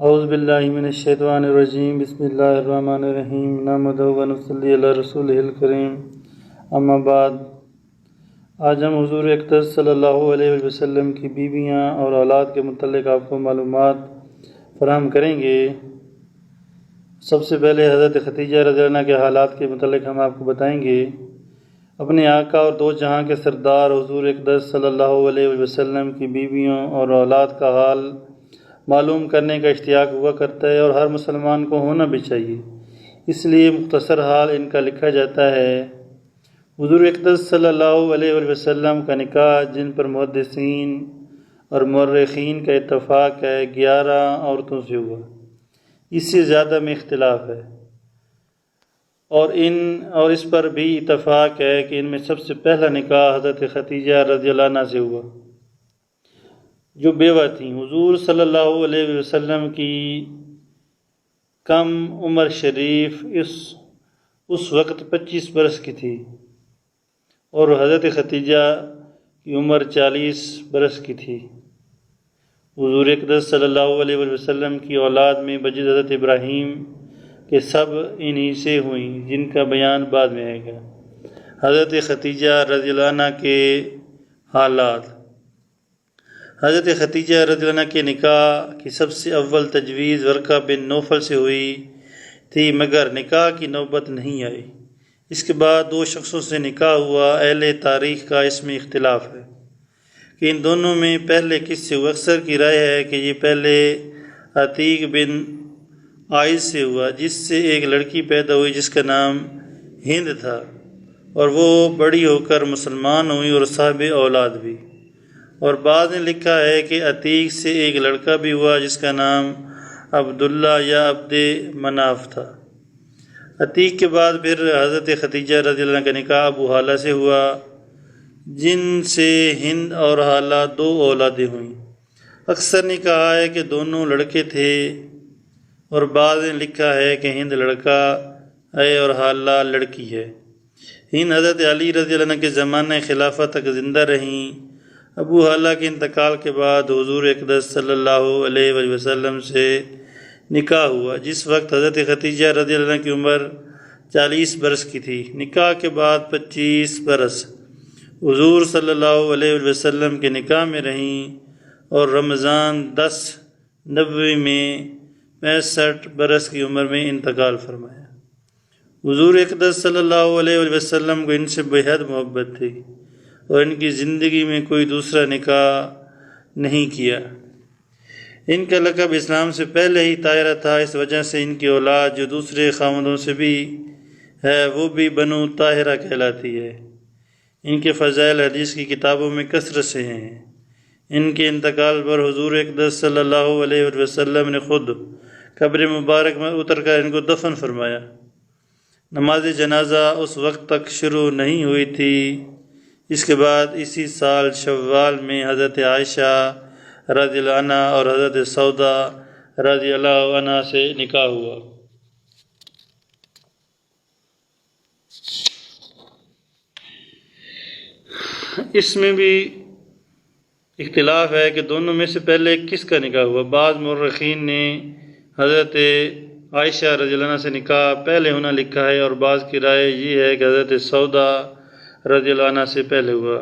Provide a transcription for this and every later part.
اعوذ باللہ من الشیطان الرجیم بسم اللہ الرحمن الرحیم نحمدہ و نصلی علی رسولہ الکریم اما بعد۔ آج ہم حضور اقدس صلی اللہ علیہ وسلم کی بیویاں اور اولاد کے متعلق آپ کو معلومات فراہم کریں گے۔ سب سے پہلے حضرت خدیجہ رضی اللہ عنہا کے حالات کے متعلق ہم آپ کو بتائیں گے۔ اپنے آقا اور دو جہاں کے سردار حضور اقدس صلی اللہ علیہ وسلم کی بیویوں اور اولاد کا حال معلوم کرنے کا اشتیاق ہوا کرتا ہے، اور ہر مسلمان کو ہونا بھی چاہیے، اس لیے مختصر حال ان کا لکھا جاتا ہے۔ حضور اقدس صلی اللہ علیہ وسلم کا نکاح، جن پر محدثین اور مورخین کا اتفاق ہے، 11 عورتوں سے ہوا۔ اس سے زیادہ میں اختلاف ہے، اور اس پر بھی اتفاق ہے کہ ان میں سب سے پہلا نکاح حضرت خدیجہ رضی اللہ عنہا سے ہوا، جو بیوہ تھیں۔ حضور صلی اللہ علیہ وسلم کی کم عمر شریف اس وقت 25 برس کی تھی، اور حضرت خدیجہ کی عمر 40 برس کی تھی۔ حضور اقدس صلی اللہ علیہ وسلم کی اولاد میں بجز حضرت ابراہیم کے سب انہی سے ہوئیں، جن کا بیان بعد میں آئے گا۔ حضرت خدیجہ رضی اللہ عنہا کے حالات۔ حضرت خدیجہ رضی اللہ عنہا کے نکاح کی سب سے اول تجویز ورقہ بن نوفل سے ہوئی تھی، مگر نکاح کی نوبت نہیں آئی۔ اس کے بعد 2 شخصوں سے نکاح ہوا۔ اہل تاریخ کا اس میں اختلاف ہے کہ ان دونوں میں پہلے کس سے ہوا۔ اکثر کی رائے ہے کہ یہ پہلے عتیق بن عائض سے ہوا، جس سے ایک لڑکی پیدا ہوئی جس کا نام ہند تھا، اور وہ بڑی ہو کر مسلمان ہوئی اور صاحب اولاد بھی۔ اور بعض نے لکھا ہے کہ عتیق سے ایک لڑکا بھی ہوا جس کا نام عبداللہ یا عبد مناف تھا۔ عتیق کے بعد پھر حضرت خدیجہ رضی اللہ عنہا کا نکاح ابو حالہ سے ہوا، جن سے ہند اور حالہ 2 اولادیں ہوئیں۔ اکثر نے کہا ہے کہ دونوں لڑکے تھے، اور بعض نے لکھا ہے کہ ہند لڑکا ہے اور حالہ لڑکی ہے۔ ہند حضرت علی رضی اللہ عنہ کے زمانہ خلافت تک زندہ رہیں۔ ابو حالہ کے انتقال کے بعد حضور اقدس صلی اللہ علیہ وسلم سے نکاح ہوا، جس وقت حضرت خدیجہ رضی اللہ عنہ کی عمر 40 برس کی تھی۔ نکاح کے بعد 25 برس حضور صلی اللہ علیہ وسلم کے نکاح میں رہیں، اور رمضان 10 نبوی میں 65 برس کی عمر میں انتقال فرمایا۔ حضور اقدس صلی اللہ علیہ وسلم کو ان سے بے حد محبت تھی، اور ان کی زندگی میں کوئی دوسرا نکاح نہیں کیا۔ ان کا لقب اسلام سے پہلے ہی طاہرہ تھا، اس وجہ سے ان کی اولاد جو دوسرے خاوندوں سے بھی ہے وہ بھی بنو طاہرہ کہلاتی ہے۔ ان کے فضائل حدیث کی کتابوں میں کثرت سے ہیں۔ ان کے انتقال پر حضور اقدس صلی اللہ علیہ وسلم نے خود قبر مبارک میں اتر کر ان کو دفن فرمایا۔ نماز جنازہ اس وقت تک شروع نہیں ہوئی تھی۔ اس کے بعد اسی سال شوال میں حضرت عائشہ رضی اللہ عنہا اور حضرت سودا رضی اللہ عنہا سے نکاح ہوا۔ اس میں بھی اختلاف ہے کہ دونوں میں سے پہلے کس کا نکاح ہوا۔ بعض مورخین نے حضرت عائشہ رضی اللہ عنہا سے نکاح پہلے ہونا لکھا ہے، اور بعض کی رائے یہ ہے کہ حضرت سودا رضی اللہ عنہ سے پہلے ہوا،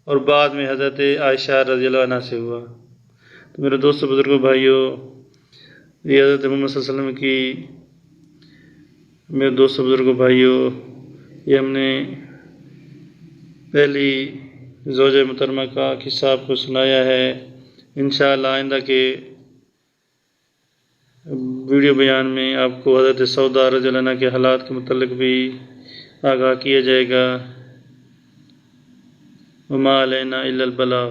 اور بعد میں حضرت عائشہ رضی اللہ عنہ سے ہوا۔ تو میرے دوستوں بزرگوں بھائیوں، یہ حضرت محمد صلی اللہ علیہ وسلم کی میرے دوستوں بزرگوں بھائیوں، یہ ہم نے پہلی زوجہ محترمہ کا قصہ آپ کو سنایا ہے۔ انشاءاللہ آئندہ کے ویڈیو بیان میں آپ کو حضرت سودا رضی اللہ عنہ کے حالات کے متعلق بھی آگاہ کیا جائے گا۔ وما علینا الا البلاغ۔